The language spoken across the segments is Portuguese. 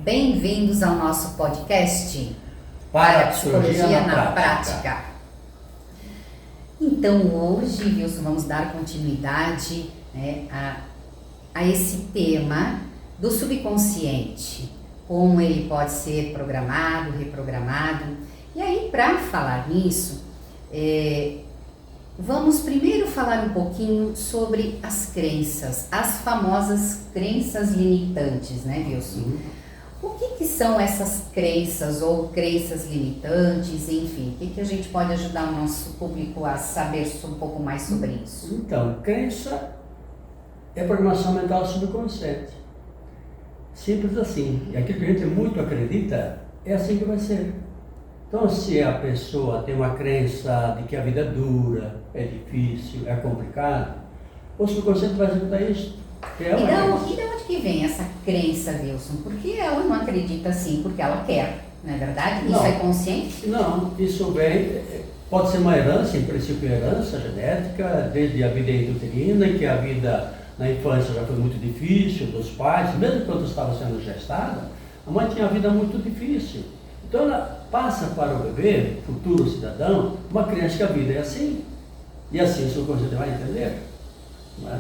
Bem-vindos ao nosso podcast Parapsicologia na Prática. Então hoje, Wilson, vamos dar continuidade, a esse tema do subconsciente, como ele pode ser programado, reprogramado. E aí, para falar nisso, vamos primeiro falar um pouquinho sobre as crenças, as famosas crenças limitantes, né, Wilson? O que são essas crenças ou crenças limitantes, enfim, o que a gente pode ajudar o nosso público a saber um pouco mais sobre isso? Então, crença é programação mental subconsciente. Simples assim. E aquilo que a gente muito acredita, é assim que vai ser. Então, se a pessoa tem uma crença de que a vida é dura, é difícil, é complicado, o subconsciente vai executar isso. E de onde que vem essa crença, Wilson? Porque ela não acredita assim, porque ela quer, não é verdade? Isso é consciente? Não, isso vem, pode ser uma herança, em princípio herança genética, desde a vida intrauterina, que a vida na infância já foi muito difícil, dos pais, mesmo quando estava sendo gestada, a mãe tinha a vida muito difícil. Então ela passa para o bebê, futuro cidadão, uma crença que a vida é assim, e assim o subconsciente vai entender. Não é?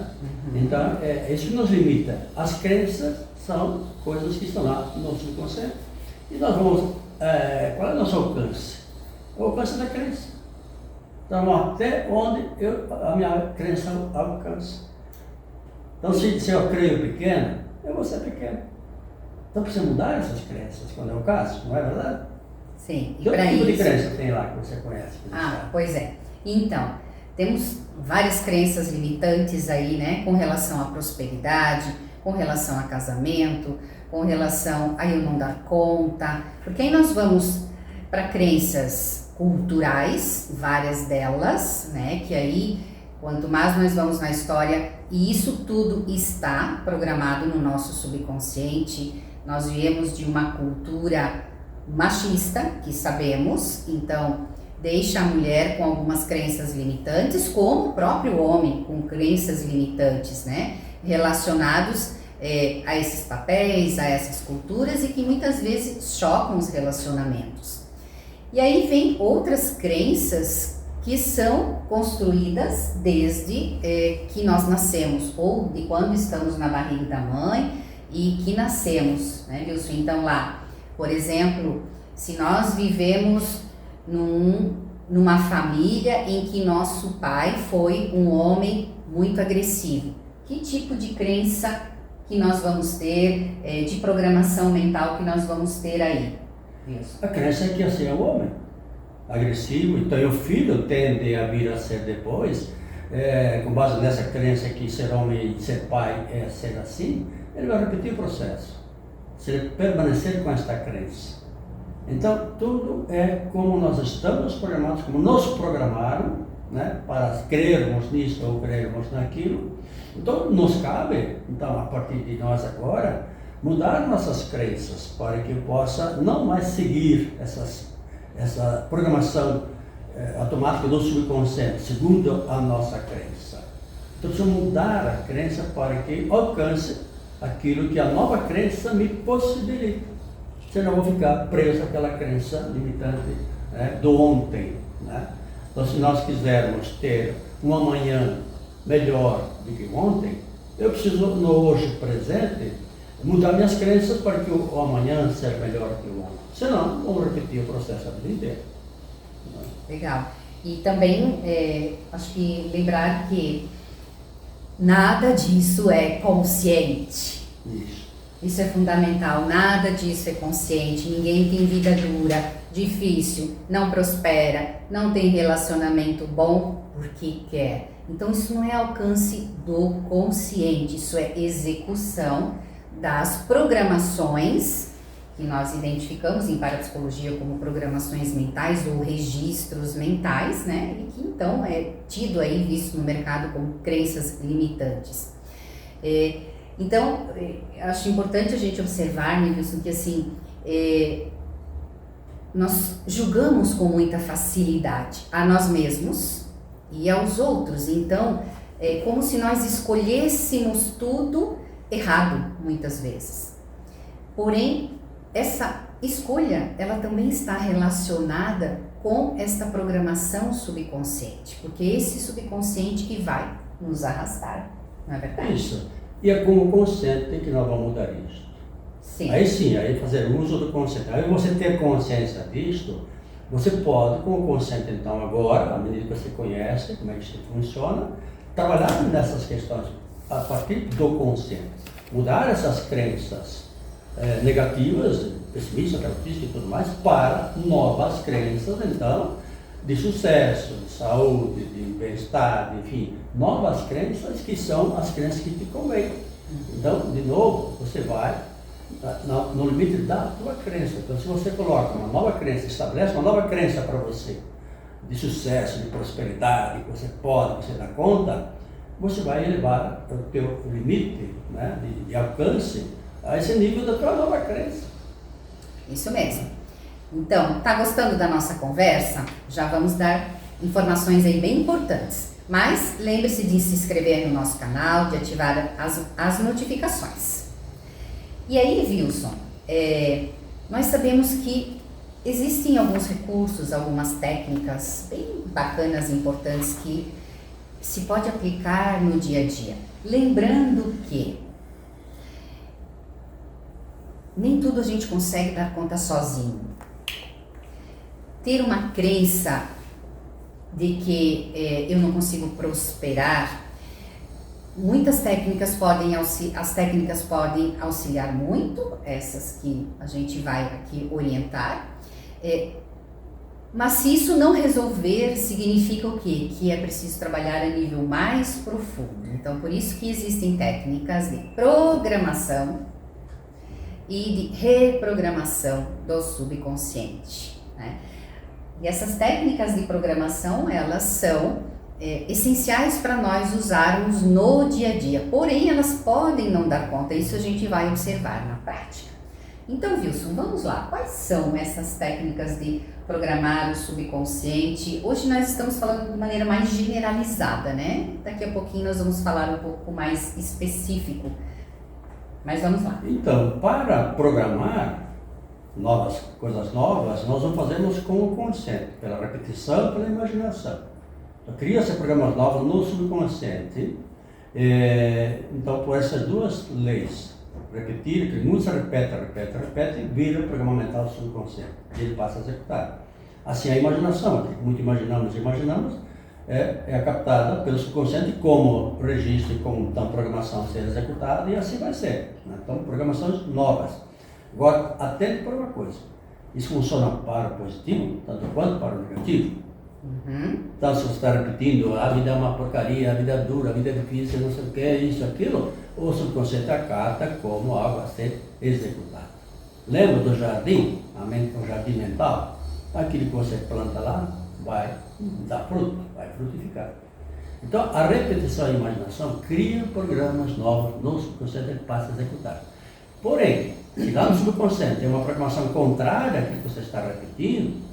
Então é isso que nos limita. As crenças são coisas que estão lá no subconsciente. E nós vamos, qual é o nosso alcance? O alcance da crença. Então até onde a minha crença alcança. Então se eu creio pequeno, eu vou ser pequeno. Então precisa mudar essas crenças quando é o caso, não é verdade? Sim. Que tipo de crença tem lá que você conhece? Pois é. Então, temos várias crenças limitantes aí, né, com relação à prosperidade, com relação a casamento, com relação a eu não dar conta, porque aí nós vamos para crenças culturais, várias delas, né, que aí quanto mais nós vamos na história, e isso tudo está programado no nosso subconsciente. Nós viemos de uma cultura machista, que sabemos, então deixa a mulher com algumas crenças limitantes, como o próprio homem com crenças limitantes, né? Relacionados a esses papéis, a essas culturas e que muitas vezes chocam os relacionamentos. E aí vem outras crenças que são construídas desde que nós nascemos, ou de quando estamos na barriga da mãe e que nascemos, né, Wilson? Então lá, por exemplo, se nós vivemos numa família em que nosso pai foi um homem muito agressivo, que tipo de crença que nós vamos ter, de programação mental que nós vamos ter aí? Isso. A crença é que assim é o homem, agressivo, então o filho tende a vir a ser depois, com base nessa crença que ser homem e ser pai é ser assim, ele vai repetir o processo, se ele permanecer com esta crença. Então, tudo é como nós estamos programados, como nos programaram, né, para crermos nisso ou crermos naquilo. Então, nos cabe, então, a partir de nós agora, mudar nossas crenças para que eu possa não mais seguir essa programação automática do subconsciente, segundo a nossa crença. Então, preciso mudar a crença para que alcance aquilo que a nova crença me possibilita. Senão eu vou ficar preso àquela crença limitante, né, do ontem. Né? Então, se nós quisermos ter um amanhã melhor do que ontem, eu preciso, no hoje presente, mudar minhas crenças para que o amanhã seja melhor do que o ontem. Senão, vamos repetir o processo a vida inteira. Né? Legal. E também, acho que lembrar que nada disso é consciente. Isso é fundamental, nada disso é consciente, ninguém tem vida dura, difícil, não prospera, não tem relacionamento bom porque quer. Então isso não é alcance do consciente, isso é execução das programações que nós identificamos em parapsicologia como programações mentais ou registros mentais, né? E que então é tido aí, visto no mercado como crenças limitantes. Então, acho importante a gente observar, né, Wilson, que assim, nós julgamos com muita facilidade a nós mesmos e aos outros. Então, é como se nós escolhêssemos tudo errado, muitas vezes. Porém, essa escolha, ela também está relacionada com esta programação subconsciente, porque esse subconsciente que vai nos arrastar, não é verdade? Isso. E é com o consciente que nós vamos mudar isso. Sim. Aí sim, aí fazer uso do consciente. Aí você ter consciência disto, você pode, com o consciente então agora, à medida que você conhece como é que isso funciona, trabalhar nessas questões a partir do consciente. Mudar essas crenças negativas, pessimistas, derrotistas e tudo mais, para novas crenças, então, de sucesso, de saúde, de bem-estar, enfim, novas crenças que são as crenças que te convêm. Então, de novo, você vai no limite da tua crença. Então, se você coloca uma nova crença, estabelece uma nova crença para você, de sucesso, de prosperidade, que você pode, que você dá conta, você vai elevar o teu limite, né, de alcance a esse nível da tua nova crença. Isso mesmo. Então, tá gostando da nossa conversa? Já vamos dar informações aí bem importantes. Mas lembre-se de se inscrever no nosso canal, de ativar as notificações. E aí, Wilson, nós sabemos que existem alguns recursos, algumas técnicas bem bacanas e importantes que se pode aplicar no dia a dia. Lembrando que nem tudo a gente consegue dar conta sozinho. Ter uma crença de que eu não consigo prosperar, muitas técnicas as técnicas podem auxiliar muito, essas que a gente vai aqui orientar, mas se isso não resolver, significa o quê? Que é preciso trabalhar a nível mais profundo. Então, por isso que existem técnicas de programação e de reprogramação do subconsciente, né? E essas técnicas de programação, elas são essenciais para nós usarmos no dia a dia, porém elas podem não dar conta, isso a gente vai observar na prática. Então, Wilson, vamos lá, quais são essas técnicas de programar o subconsciente? Hoje nós estamos falando de maneira mais generalizada, né? Daqui a pouquinho nós vamos falar um pouco mais específico, mas vamos lá. Então, para programar coisas novas, nós vamos fazermos com o consciente, pela repetição, pela imaginação. Então, cria-se programas novos no subconsciente. Então, por essas duas leis, repetir, que muito se repete, vira o programa mental subconsciente. E ele passa a executar. Assim, a imaginação, que muito imaginamos, é captada pelo subconsciente como registro e como então, programação a ser executada, e assim vai ser. Né? Então, programações novas. Agora, atente para uma coisa, isso funciona para o positivo, tanto quanto para o negativo. Então, se você está repetindo, a vida é uma porcaria, a vida é dura, a vida é difícil, não sei o que, isso, aquilo, o subconsciente acata como algo a ser executado. Lembra do jardim, a mente é um jardim mental? Aquilo que você planta lá vai dar fruto, vai frutificar. Então, a repetição e a imaginação criam programas novos no subconsciente que passa a executar. Porém, se lá no subconsciente tem uma programação contrária àquilo que você está repetindo,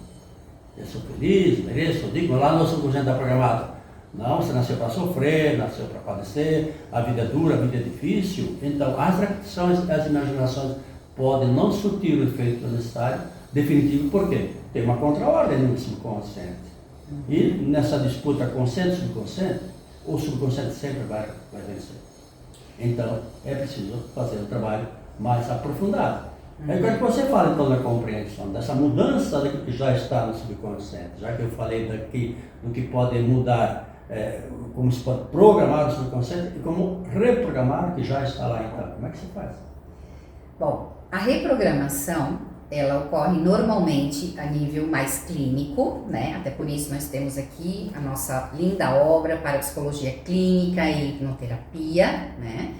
eu sou feliz, mereço, sou digno, lá no subconsciente está programado. Não, você nasceu para sofrer, nasceu para padecer, a vida é dura, a vida é difícil. Então, as repetições, as imaginações podem não surtir o efeito necessário, definitivo, por quê? Tem uma contraordem no subconsciente. E nessa disputa consciente-subconsciente, o subconsciente sempre vai vencer. Então, é preciso fazer um trabalho mais aprofundado. Eu quero que você fale então da compreensão, dessa mudança daquilo que já está no subconsciente, já que eu falei daqui do que pode mudar, como se pode programar o subconsciente e como reprogramar o que já está lá então. Como é que se faz? Bom, a reprogramação, ela ocorre normalmente a nível mais clínico, né? Até por isso nós temos aqui a nossa linda obra para psicologia clínica e hipnoterapia, né?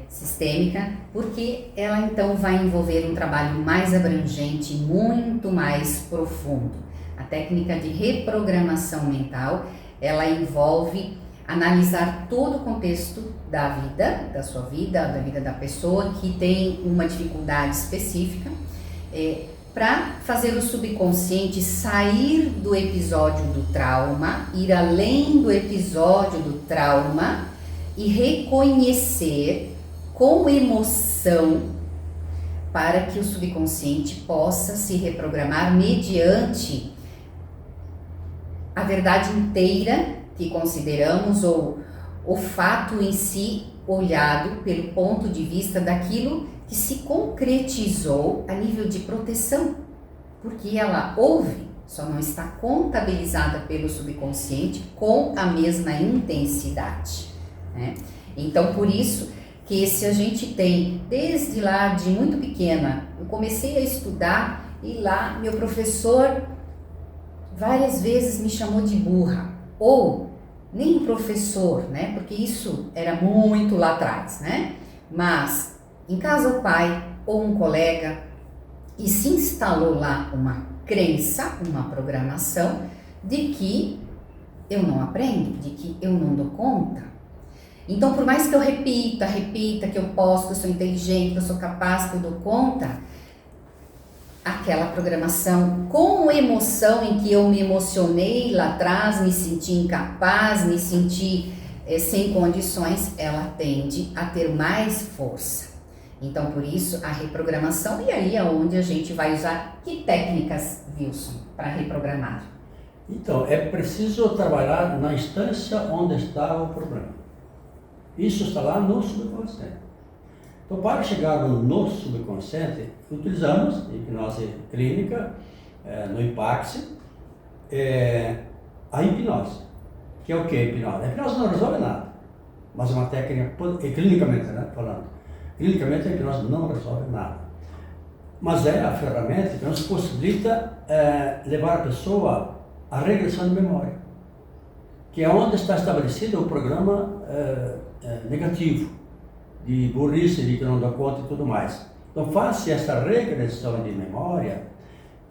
Sistêmica, porque ela então vai envolver um trabalho mais abrangente, muito mais profundo. A técnica de reprogramação mental, ela envolve analisar todo o contexto da vida, da sua vida, da vida da pessoa que tem uma dificuldade específica, para fazer o subconsciente sair do episódio do trauma, ir além do episódio do trauma e reconhecer com emoção para que o subconsciente possa se reprogramar mediante a verdade inteira que consideramos ou o fato em si olhado pelo ponto de vista daquilo que se concretizou a nível de proteção, porque ela houve, só não está contabilizada pelo subconsciente com a mesma intensidade, né? Então, por isso que se a gente tem, desde lá de muito pequena, eu comecei a estudar e lá meu professor várias vezes me chamou de burra, ou nem professor, né? Porque isso era muito lá atrás, né? Mas em casa o pai ou um colega, e se instalou lá uma crença, uma programação de que eu não aprendo, de que eu não dou conta. Então, por mais que eu repita, que eu posso, que eu sou inteligente, que eu sou capaz, que eu dou conta, aquela programação com emoção em que eu me emocionei lá atrás, me senti incapaz, me senti sem condições, ela tende a ter mais força. Então, por isso, a reprogramação, e aí é onde a gente vai usar que técnicas, Wilson, para reprogramar? Então, é preciso trabalhar na instância onde está o problema. Isso está lá no subconsciente. Então, para chegar no subconsciente, utilizamos hipnose clínica, no IPAX, a hipnose. Que é o que a hipnose? A hipnose não resolve nada, mas é uma técnica, clinicamente, né, falando. Clinicamente, a hipnose não resolve nada, mas é a ferramenta que nos possibilita levar a pessoa à regressão de memória, que é onde está estabelecido o programa negativo, de burrice, de que não dá conta e tudo mais. Então, faz-se essa regressão de memória,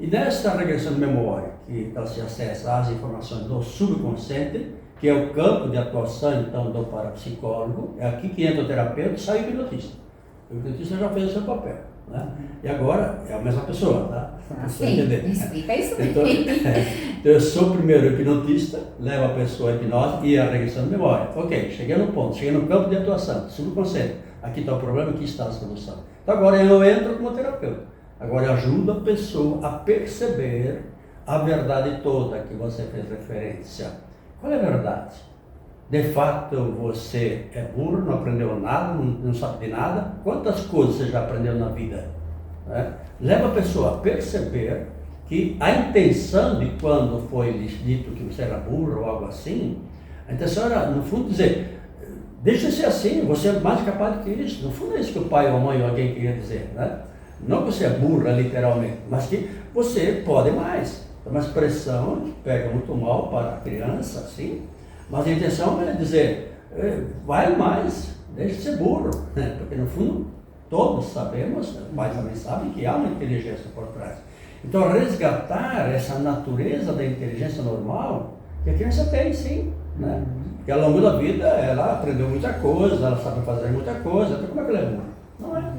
e nessa regressão de memória, que se acessa as informações do subconsciente, que é o campo de atuação, então, do parapsicólogo, é aqui que entra o terapeuta e sai o hipnotista. O hipnotista já fez o seu papel, né? E agora é a mesma pessoa, tá? Sim, explica isso então, eu sou o primeiro hipnotista, levo a pessoa à hipnose e a regressão de memória. Ok, cheguei no ponto, cheguei no campo de atuação, subconsciente. Aqui está o problema, aqui está a solução. Então agora eu entro como terapeuta. Agora eu ajudo a pessoa a perceber a verdade toda que você fez referência. Qual é a verdade? De fato, você é burro, não aprendeu nada, não sabe de nada. Quantas coisas você já aprendeu na vida? Né? Leva a pessoa a perceber que a intenção de quando foi lhes dito que você era burro ou algo assim, a intenção era, no fundo, dizer, deixa de ser assim, você é mais capaz do que isso. No fundo é isso que o pai ou a mãe ou alguém queria dizer, né? Não que você é burra literalmente, mas que você pode mais. É uma expressão que pega muito mal para a criança, assim, mas a intenção é dizer, vai mais, deixa de ser burro, né? Porque no fundo todos sabemos, o pai também sabe que há uma inteligência por trás. Então resgatar essa natureza da inteligência normal que a criança tem, sim, né? Porque ao longo da vida ela aprendeu muita coisa, ela sabe fazer muita coisa, então como é que ela é burra? Não é.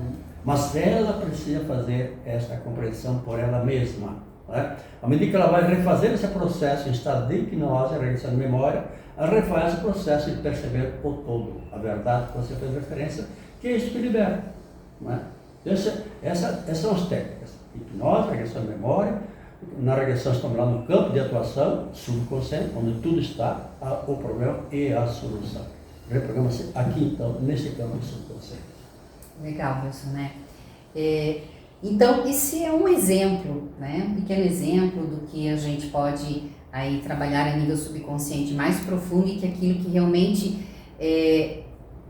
Mas ela precisa fazer essa compreensão por ela mesma, né? À medida que ela vai refazer esse processo em estado de hipnose, regressão de memória, ela refaz esse processo de perceber o todo, a verdade que você fez referência, que é isso que liberta, né? Essas são as técnicas: hipnose, regressão de memória. Na regressão estamos lá no campo de atuação subconsciente, onde tudo está, o problema e a solução. Reprograma-se aqui, então, nesse campo subconsciente. Legal, Wilson, né? Então, esse é um exemplo, né? Um pequeno exemplo do que a gente pode aí trabalhar a nível subconsciente mais profundo, e que aquilo que realmente é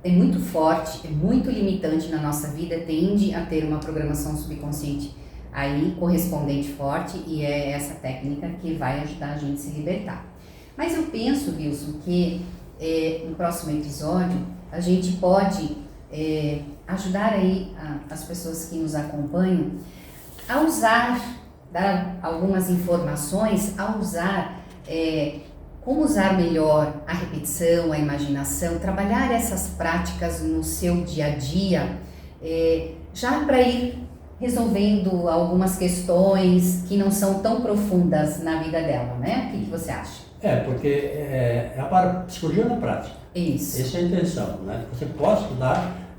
muito forte, é muito limitante na nossa vida, tende a ter uma programação subconsciente aí correspondente forte, e é essa técnica que vai ajudar a gente a se libertar. Mas eu penso, Wilson, que no próximo episódio a gente pode ajudar aí as pessoas que nos acompanham a usar, dar algumas informações, a usar como usar melhor a repetição, a imaginação, trabalhar essas práticas no seu dia a dia, já para ir resolvendo algumas questões que não são tão profundas na vida dela, né? O que você acha? Porque é a parapsicologia na prática. Isso. Essa é a intenção, né? Você pode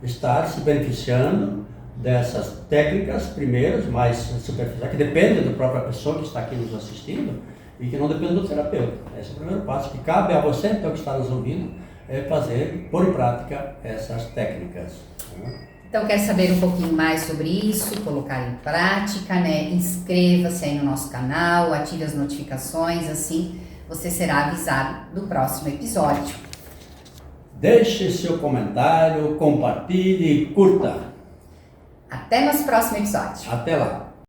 estar se beneficiando dessas técnicas primeiras, mais superficiais, que dependem da própria pessoa que está aqui nos assistindo e que não depende do terapeuta. Esse é o primeiro passo, que cabe a você, então, que está nos ouvindo, é pôr em prática essas técnicas. Então, quer saber um pouquinho mais sobre isso, colocar em prática, né? Inscreva-se aí no nosso canal, ative as notificações, assim você será avisado do próximo episódio. Deixe seu comentário, compartilhe e curta. Até nosso próximo episódio. Até lá.